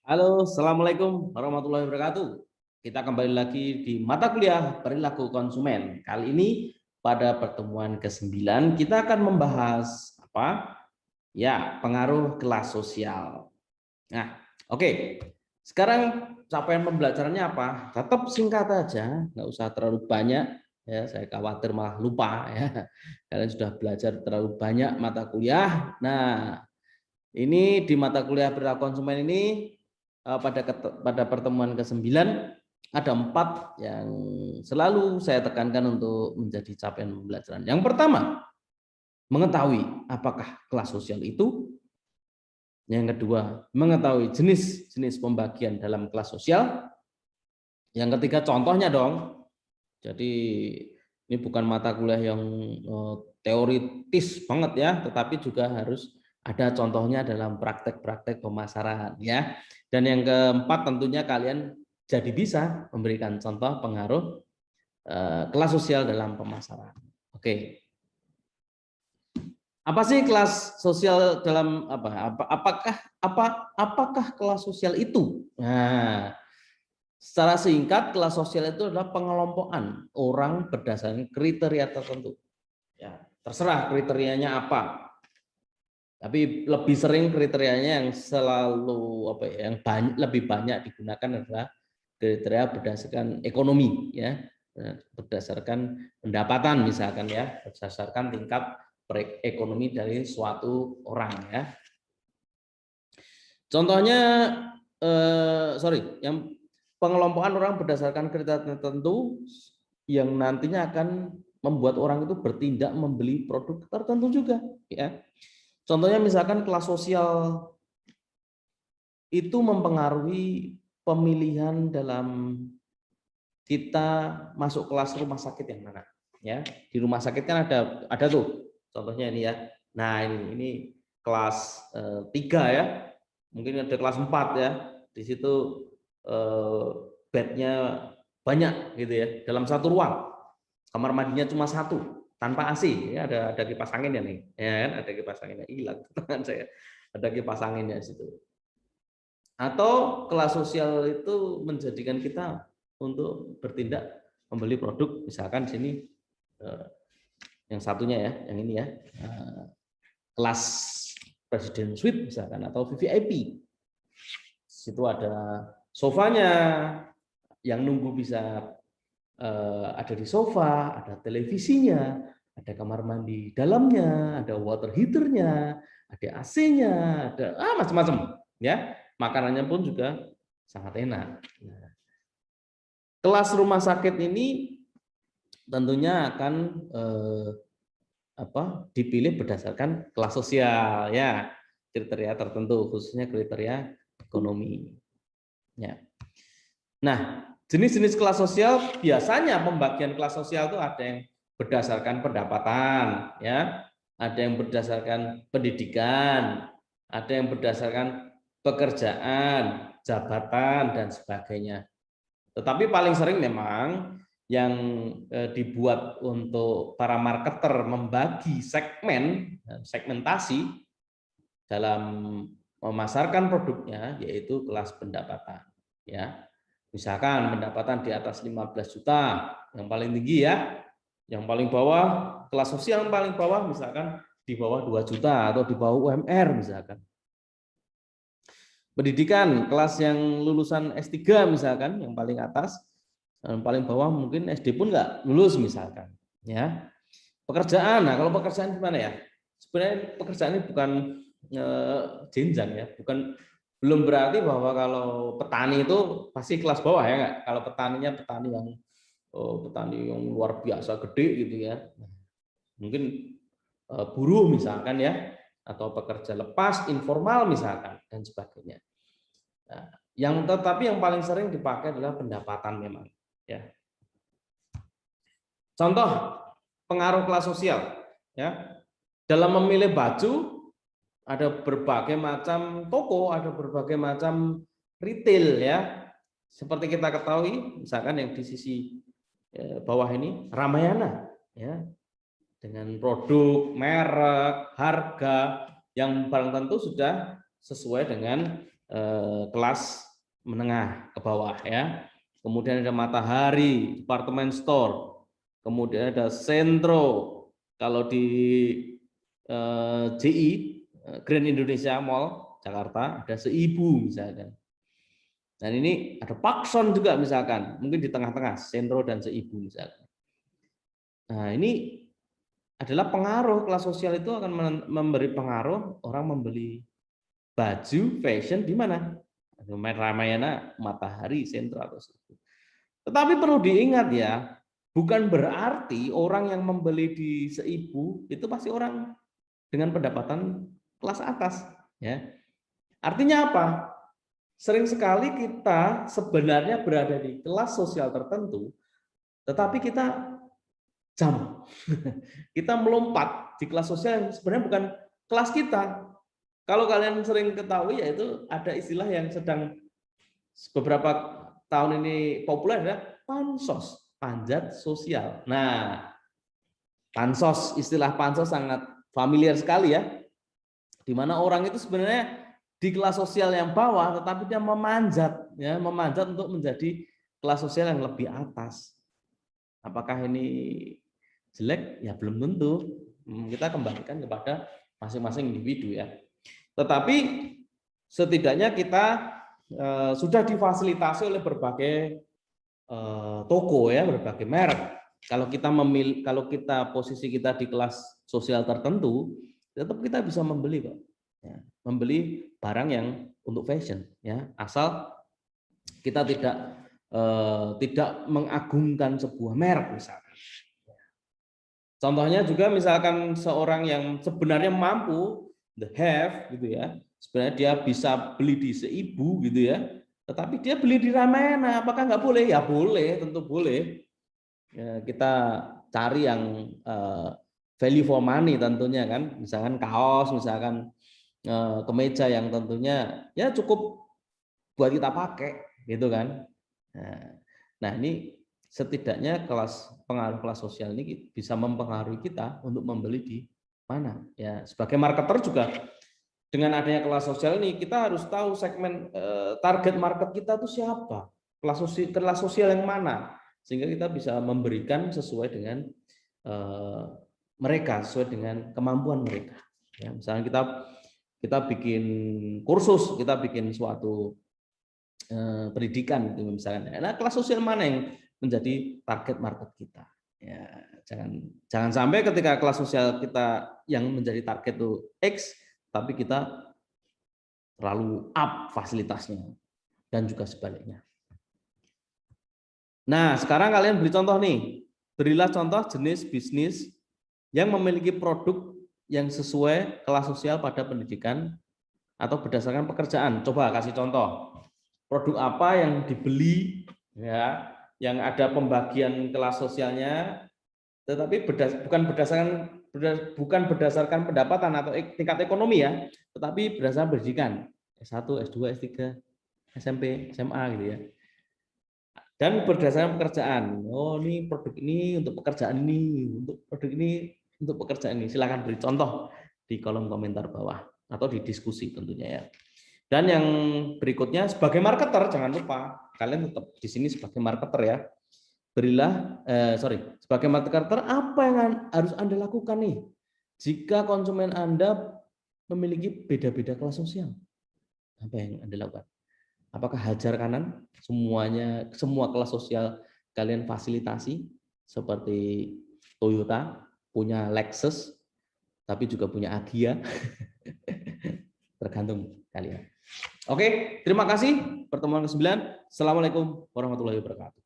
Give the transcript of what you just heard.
Halo, Assalamualaikum warahmatullahi wabarakatuh. Kita kembali lagi di mata kuliah perilaku konsumen. Kali ini pada pertemuan ke-9 kita akan membahas apa? Ya, pengaruh kelas sosial. Nah, oke. Sekarang capaian pembelajarannya apa? Tetap singkat aja, nggak usah terlalu banyak. Ya, saya khawatir malah lupa ya. Kalian sudah belajar terlalu banyak mata kuliah. Nah, ini di mata kuliah perilaku konsumen ini pada pertemuan ke-9 ada 4 yang selalu saya tekankan untuk menjadi capaian pembelajaran. Yang pertama, mengetahui apakah kelas sosial itu. Yang kedua, mengetahui jenis-jenis pembagian dalam kelas sosial. Yang ketiga, contohnya dong. Jadi ini bukan mata kuliah yang teoritis banget ya, tetapi juga harus ada contohnya dalam praktek-praktek pemasaran ya. Dan yang keempat tentunya kalian jadi bisa memberikan contoh pengaruh kelas sosial dalam pemasaran. Oke. Apa sih kelas sosial dalam apakah kelas sosial itu? Nah, secara singkat kelas sosial itu adalah pengelompokan orang berdasarkan kriteria tertentu. Ya, terserah kriterianya apa. Tapi lebih sering kriterianya yang selalu yang lebih banyak digunakan adalah kriteria berdasarkan ekonomi ya, berdasarkan pendapatan misalkan ya, berdasarkan tingkat ekonomi dari suatu orang ya. Contohnya yang pengelompokan orang berdasarkan kriteria tertentu yang nantinya akan membuat orang itu bertindak membeli produk tertentu juga ya. Contohnya misalkan kelas sosial itu mempengaruhi pemilihan dalam kita masuk kelas rumah sakit yang mana ya. Di rumah sakit kan ada tuh contohnya ini ya. Nah, ini kelas 3 ya. Mungkin ada kelas 4 ya. Di situ bednya banyak gitu ya. Dalam satu ruang. Kamar mandinya cuma satu tanpa AC ya, ada kipas anginnya nih ya kan, ada kipas anginnya, hilang tangan saya, ada kipas anginnya di situ. Atau kelas sosial itu menjadikan kita untuk bertindak membeli produk, misalkan sini yang satunya ya, yang ini ya, kelas Presiden Suite misalkan atau VVIP. Situ ada sofanya, yang nunggu bisa ada di sofa, ada televisinya, ada kamar mandi dalamnya, ada water heaternya, ada AC-nya, ada macam-macam ya. Makanannya pun juga sangat enak. Nah, kelas rumah sakit ini tentunya akan dipilih berdasarkan kelas sosial ya, kriteria tertentu khususnya kriteria ekonomi. Ya. Nah, jenis-jenis kelas sosial biasanya pembagian kelas sosial itu ada yang berdasarkan pendapatan, ya, ada yang berdasarkan pendidikan, ada yang berdasarkan pekerjaan, jabatan dan sebagainya. Tetapi paling sering memang yang dibuat untuk para marketer membagi segmentasi dalam memasarkan produknya yaitu kelas pendapatan, ya. Misalkan pendapatan di atas 15 juta, yang paling tinggi ya. Yang paling bawah, kelas sosial yang paling bawah misalkan di bawah 2 juta atau di bawah UMR misalkan. Pendidikan, kelas yang lulusan S3 misalkan, yang paling atas, yang paling bawah mungkin SD pun nggak lulus misalkan. Ya. Pekerjaan, nah kalau pekerjaan gimana ya? Sebenarnya pekerjaan ini bukan jenjang ya, belum berarti bahwa kalau petani itu pasti kelas bawah ya nggak? Kalau petaninya petani yang luar biasa gede gitu ya, mungkin buruh misalkan ya, atau pekerja lepas informal misalkan dan sebagainya. Nah, tetapi yang paling sering dipakai adalah pendapatan memang ya. Contoh pengaruh kelas sosial ya, dalam memilih baju ada berbagai macam toko, ada berbagai macam retail ya. Seperti kita ketahui, misalkan yang di sisi bawah ini Ramayana ya, dengan produk, merek, harga yang barang tentu sudah sesuai dengan kelas menengah ke bawah ya. Kemudian ada Matahari, department store. Kemudian ada Sentro. Kalau di JI, Grand Indonesia Mall Jakarta, ada Seibu misalkan. Dan ini ada Pakson juga misalkan, mungkin di tengah-tengah, Sentro dan Seibu misalkan. Nah ini adalah pengaruh, kelas sosial itu akan memberi pengaruh orang membeli baju fashion di mana? Ramayana, Matahari, Sentro atau Seibu. Tetapi perlu diingat ya, bukan berarti orang yang membeli di Seibu itu pasti orang dengan pendapatan kelas atas ya. Artinya apa? Sering sekali kita sebenarnya berada di kelas sosial tertentu, tetapi kita jump. Kita melompat di kelas sosial yang sebenarnya bukan kelas kita. Kalau kalian sering ketahui, yaitu ada istilah yang sedang beberapa tahun ini populer adalah pansos, panjat sosial. Nah, pansos, istilah pansos sangat familiar sekali ya, di mana orang itu sebenarnya di kelas sosial yang bawah, tetapi dia memanjat, ya, memanjat untuk menjadi kelas sosial yang lebih atas. Apakah ini jelek? Ya belum tentu. Kita kembalikan kepada masing-masing individu ya. Tetapi setidaknya kita sudah difasilitasi oleh berbagai toko ya, berbagai merek. Kalau kita posisi kita di kelas sosial tertentu, tetap kita bisa membeli kok. Ya, membeli barang yang untuk fashion ya, asal kita tidak mengagungkan sebuah merek misalkan. Contohnya juga misalkan seorang yang sebenarnya mampu, the have gitu ya, sebenarnya dia bisa beli di Seibu gitu ya, tetapi dia beli di Ramayana, apakah nggak boleh? Ya boleh, tentu boleh. Ya, kita cari yang value for money tentunya kan, misalkan kaos, misalkan kemeja yang tentunya ya cukup buat kita pakai gitu kan. Nah ini setidaknya pengaruh kelas sosial ini bisa mempengaruhi kita untuk membeli di mana ya. Sebagai marketer juga dengan adanya kelas sosial ini kita harus tahu segmen target market kita tuh siapa, kelas sosial yang mana, sehingga kita bisa memberikan sesuai dengan mereka, sesuai dengan kemampuan mereka ya. Misalnya kita bikin kursus, kita bikin suatu pendidikan gitu misalnya. Nah, kelas sosial mana yang menjadi target market kita? Ya, jangan sampai ketika kelas sosial kita yang menjadi target itu X, tapi kita terlalu up fasilitasnya dan juga sebaliknya. Nah, sekarang kalian beri contoh nih. Berilah contoh jenis bisnis yang memiliki produk yang sesuai kelas sosial pada pendidikan atau berdasarkan pekerjaan. Coba kasih contoh. Produk apa yang dibeli ya, yang ada pembagian kelas sosialnya, tetapi bukan berdasarkan pendapatan atau tingkat ekonomi ya, tetapi berdasarkan pendidikan S1, S2, S3, SMP, SMA gitu ya. Dan berdasarkan pekerjaan. Oh, ini produk ini untuk pekerjaan ini, untuk produk ini untuk pekerjaan ini. Silakan beri contoh di kolom komentar bawah atau di diskusi tentunya ya. Dan yang berikutnya sebagai marketer, jangan lupa kalian tetap di sini sebagai marketer ya. Sebagai marketer apa yang harus Anda lakukan nih jika konsumen Anda memiliki beda-beda kelas sosial? Apa yang Anda lakukan? Apakah hajar kanan semua kelas sosial kalian fasilitasi seperti Toyota punya Lexus tapi juga punya Agia? Tergantung kalian. Oke, terima kasih. Pertemuan ke-9. Assalamualaikum warahmatullahi wabarakatuh.